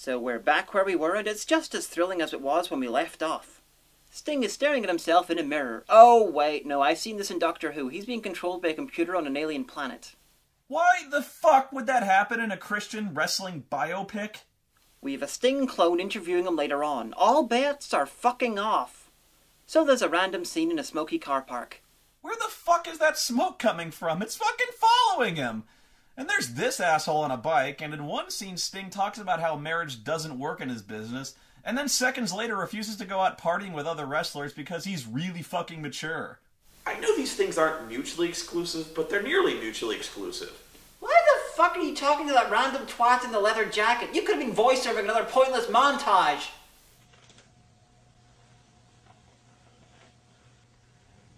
So we're back where we were, and it's just as thrilling as it was when we left off. Sting is staring at himself in a mirror. Oh, wait, no, I've seen this in Doctor Who. He's being controlled by a computer on an alien planet. Why the fuck would that happen in a Christian wrestling biopic? We have a Sting clone interviewing him later on. All bets are fucking off. So there's a random scene in a smoky car park. Where the fuck is that smoke coming from? It's fucking following him! And there's this asshole on a bike, and in one scene Sting talks about how marriage doesn't work in his business, and then seconds later refuses to go out partying with other wrestlers because he's really fucking mature. I know these things aren't mutually exclusive, but they're nearly mutually exclusive. Why the fuck are you talking to that random twat in the leather jacket? You could have been voice-overing another pointless montage.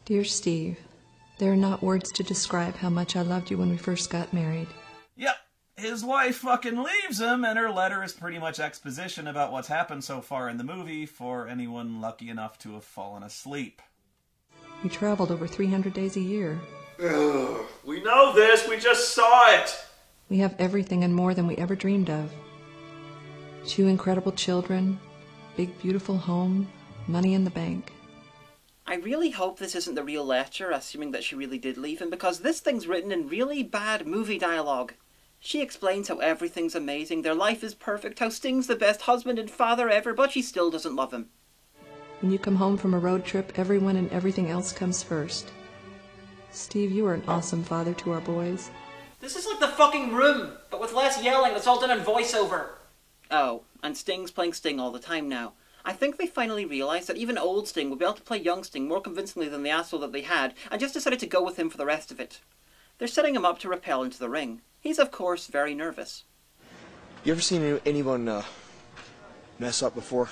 Dear Steve, there are not words to describe how much I loved you when we first got married. Yep, his wife fucking leaves him, and her letter is pretty much exposition about what's happened so far in the movie for anyone lucky enough to have fallen asleep. We traveled over 300 days a year. Ugh, we know this, we just saw it! We have everything and more than we ever dreamed of. 2 incredible children, big beautiful home, money in the bank. I really hope this isn't the real letter, assuming that she really did leave him, because this thing's written in really bad movie dialogue. She explains how everything's amazing, their life is perfect, how Sting's the best husband and father ever, but she still doesn't love him. When you come home from a road trip, everyone and everything else comes first. Steve, you are an awesome father to our boys. This is like The Fucking Room, but with less yelling. It's all done in voiceover. Oh, and Sting's playing Sting all the time now. I think they finally realised that even old Sting would be able to play young Sting more convincingly than the asshole that they had, and just decided to go with him for the rest of it. They're setting him up to rappel into the ring. He's, of course, very nervous. You ever seen anyone mess up before?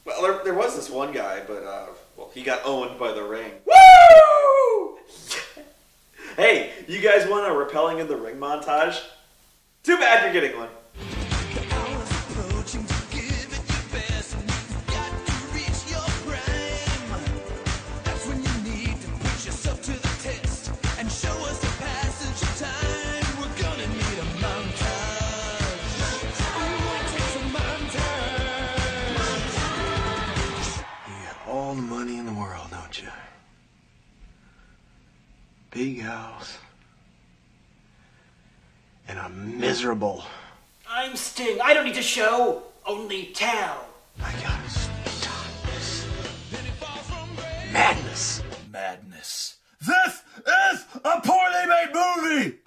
Well, there was this one guy, but, well, he got owned by the ring. Woo! Hey, you guys want a rappelling in the ring montage? Too bad you're getting one. All the money in the world, don't you? Big house. And I'm miserable. I'm Sting. I don't need to show, only tell. I gotta stop this. Madness. Madness. This is a poorly made movie!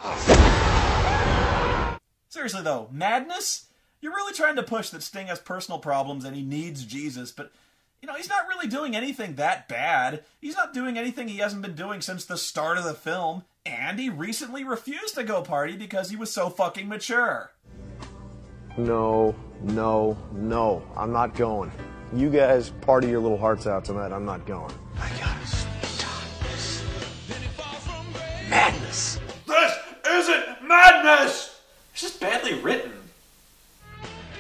Seriously though, madness? You're really trying to push that Sting has personal problems and he needs Jesus, but you know, he's not really doing anything that bad. He's not doing anything he hasn't been doing since the start of the film. And he recently refused to go party because he was so fucking mature. No. I'm not going. You guys party your little hearts out tonight. I'm not going. I gotta stop this. Madness. This isn't madness! It's just badly written.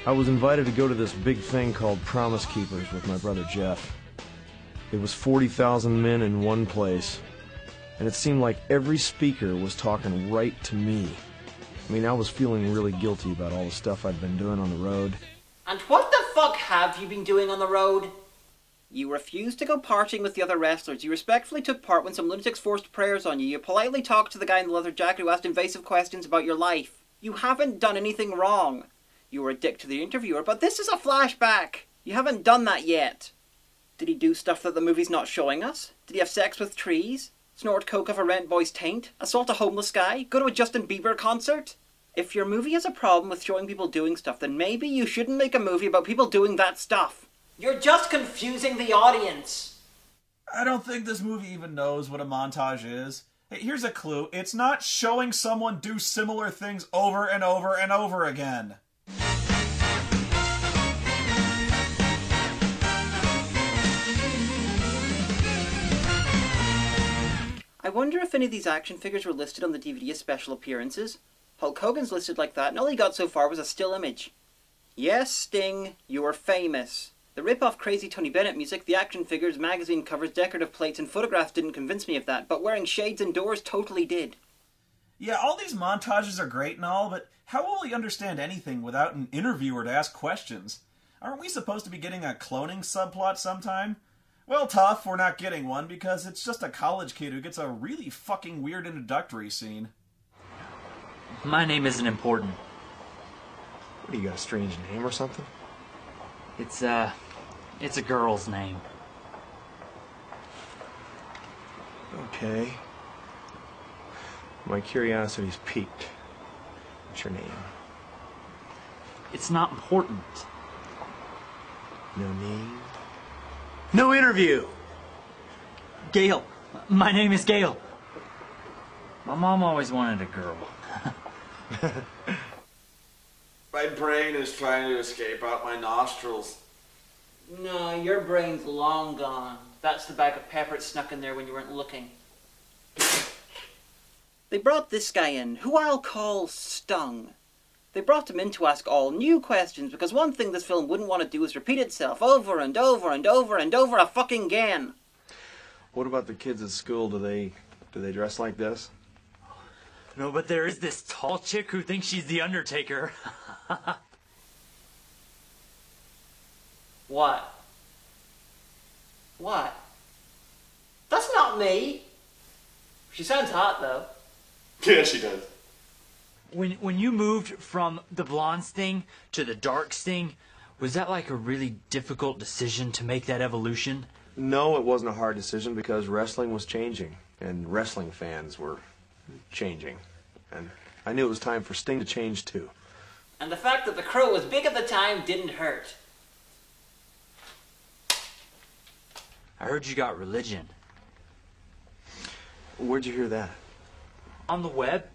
I was invited to go to this big thing called Promise Keepers with my brother Jeff. It was 40,000 men in one place, and it seemed like every speaker was talking right to me. I mean, I was feeling really guilty about all the stuff I'd been doing on the road. And what the fuck have you been doing on the road? You refused to go partying with the other wrestlers. You respectfully took part when some lunatics forced prayers on you. You politely talked to the guy in the leather jacket who asked invasive questions about your life. You haven't done anything wrong. You were a dick to the interviewer, but this is a flashback. You haven't done that yet. Did he do stuff that the movie's not showing us? Did he have sex with trees? Snort coke off a rent boy's taint? Assault a homeless guy? Go to a Justin Bieber concert? If your movie has a problem with showing people doing stuff, then maybe you shouldn't make a movie about people doing that stuff. You're just confusing the audience. I don't think this movie even knows what a montage is. Hey, here's a clue. It's not showing someone do similar things over and over and over again. I wonder if any of these action figures were listed on the DVD as special appearances. Hulk Hogan's listed like that, and all he got so far was a still image. Yes, Sting, you are famous. The rip-off Crazy Tony Bennett music, the action figures, magazine covers, decorative plates, and photographs didn't convince me of that, but wearing shades indoors totally did. Yeah, all these montages are great and all, but how will we understand anything without an interviewer to ask questions? Aren't we supposed to be getting a cloning subplot sometime? Well, tough, we're not getting one because it's just a college kid who gets a really fucking weird introductory scene. My name isn't important. What, do you got a strange name or something? It's a girl's name. Okay. My curiosity's piqued. What's your name? It's not important. No name? No interview! Gail. My name is Gail. My mom always wanted a girl. My brain is trying to escape out my nostrils. No, your brain's long gone. That's the bag of pepper it snuck in there when you weren't looking. They brought this guy in, who I'll call Stung. They brought him in to ask all new questions, because one thing this film wouldn't want to do is repeat itself over and over and over and over a fucking again. What about the kids at school? Do they dress like this? No, but there is this tall chick who thinks she's the Undertaker. What? What? That's not me. She sounds hot, though. Yeah, she does. When you moved from the blonde Sting to the dark Sting, was that like a really difficult decision to make that evolution? No, it wasn't a hard decision because wrestling was changing, and wrestling fans were changing. And I knew it was time for Sting to change, too. And the fact that the crow was big at the time didn't hurt. I heard you got religion. Where'd you hear that? On the web?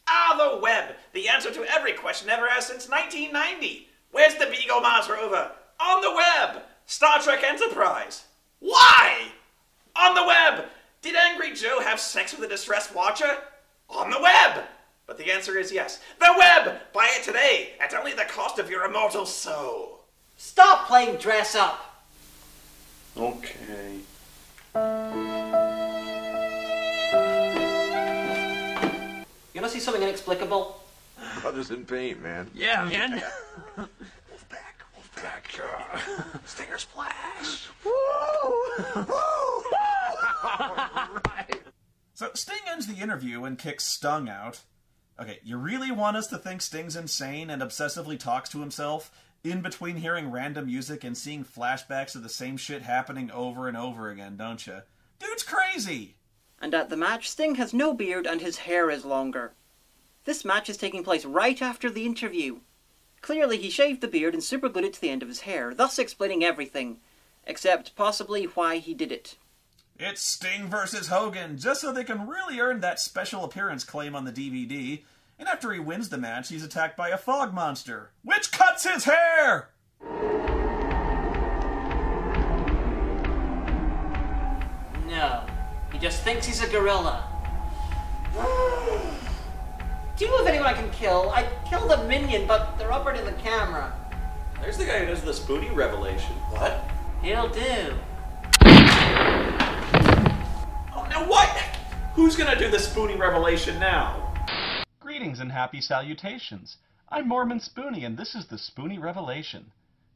Ah, the web! The answer to every question ever asked since 1990. Where's the Beagle Mars rover? On the web! Star Trek Enterprise. Why? On the web! Did Angry Joe have sex with a distressed watcher? On the web! But the answer is yes. The web! Buy it today at only the cost of your immortal soul. Stop playing dress up! Okay. You wanna see something inexplicable? Brothers in paint, man. Yeah, man. Wolfpack. Stinger splash. So Sting ends the interview and kicks Stung out. Okay, you really want us to think Sting's insane and obsessively talks to himself in between hearing random music and seeing flashbacks of the same shit happening over and over again, don't you? Dude's crazy! And at the match, Sting has no beard and his hair is longer. This match is taking place right after the interview. Clearly he shaved the beard and superglued it to the end of his hair, thus explaining everything, except possibly why he did it. It's Sting versus Hogan, just so they can really earn that special appearance claim on the DVD, and after he wins the match, he's attacked by a fog monster, which cuts his hair! No, he just thinks he's a gorilla. Do you know of anyone I can kill? I'd kill the minion, but they're operating the camera. There's the guy who does the Spoony revelation. What? He'll do. Oh, now what? Who's gonna do the Spoony revelation now? Greetings and happy salutations. I'm Mormon Spoony, and this is the Spoony Revelation.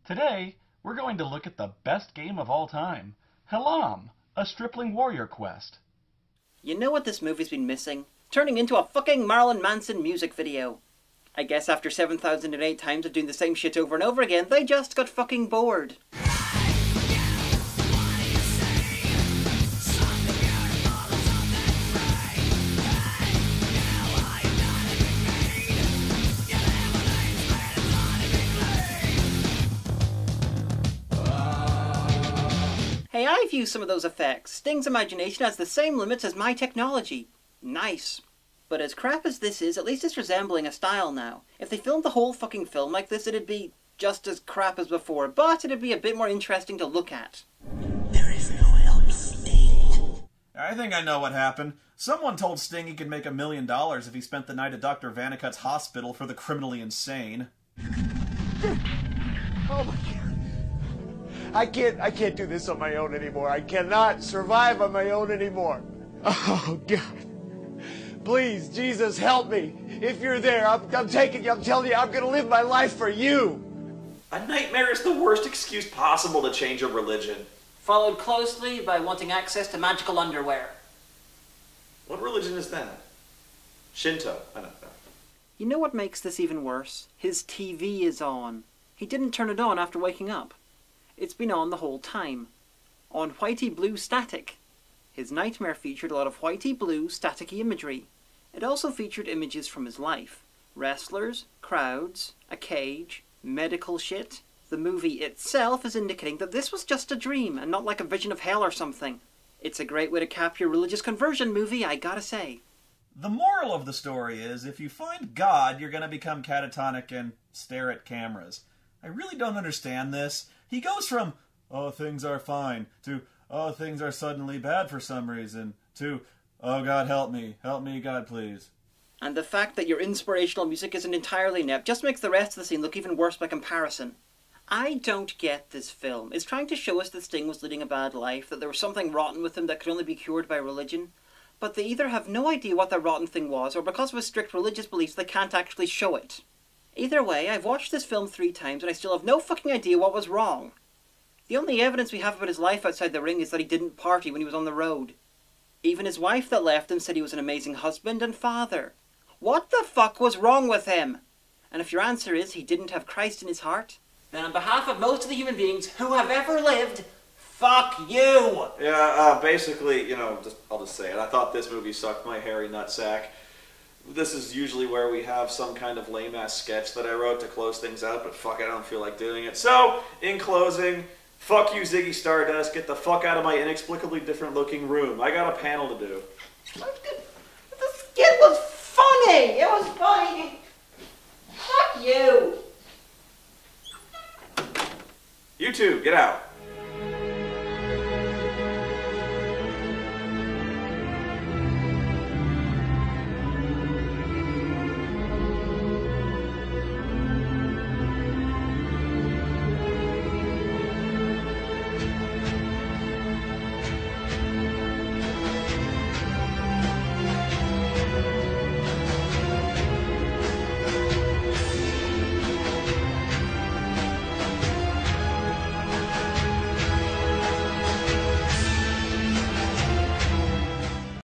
Today, we're going to look at the best game of all time, Helam, a stripling warrior quest. You know what this movie's been missing? Turning into a fucking Marilyn Manson music video. I guess after 7,008 times of doing the same shit over and over again, they just got fucking bored. Hey, I've used some of those effects. Sting's imagination has the same limits as my technology. Nice. But as crap as this is, at least it's resembling a style now. If they filmed the whole fucking film like this, it'd be just as crap as before, but it'd be a bit more interesting to look at. There is no help, Sting. I think I know what happened. Someone told Sting he could make $1 million if he spent the night at Dr. Vannicutt's hospital for the criminally insane. Oh my God. I can't do this on my own anymore. I cannot survive on my own anymore. Oh God. Please, Jesus, help me. If you're there, I'm taking you. I'm telling you, I'm going to live my life for you. A nightmare is the worst excuse possible to change a religion. Followed closely by wanting access to magical underwear. What religion is that? Shinto. I don't know. You know what makes this even worse? His TV is on. He didn't turn it on after waking up. It's been on the whole time. On whitey blue static. His nightmare featured a lot of whitey blue staticky imagery. It also featured images from his life. Wrestlers, crowds, a cage, medical shit. The movie itself is indicating that this was just a dream and not like a vision of hell or something. It's a great way to cap your religious conversion movie, I gotta say. The moral of the story is, if you find God, you're going to become catatonic and stare at cameras. I really don't understand this. He goes from, oh, things are fine, to, oh, things are suddenly bad for some reason, to, oh, God, help me, God, please. And the fact that your inspirational music isn't entirely inept just makes the rest of the scene look even worse by comparison. I don't get this film. It's trying to show us that Sting was leading a bad life, that there was something rotten with him that could only be cured by religion. But they either have no idea what that rotten thing was, or because of his strict religious beliefs, they can't actually show it. Either way, I've watched this film 3 times and I still have no fucking idea what was wrong. The only evidence we have about his life outside the ring is that he didn't party when he was on the road. Even his wife that left him said he was an amazing husband and father. What the fuck was wrong with him? And if your answer is he didn't have Christ in his heart, then on behalf of most of the human beings who have ever lived, fuck you! Yeah, basically, you know, I'll just say it. I thought this movie sucked my hairy nutsack. This is usually where we have some kind of lame-ass sketch that I wrote to close things out, but fuck, I don't feel like doing it. So, in closing, fuck you, Ziggy Stardust. Get the fuck out of my inexplicably different-looking room. I got a panel to do. The skit was funny! It was funny! Fuck you! You two, get out.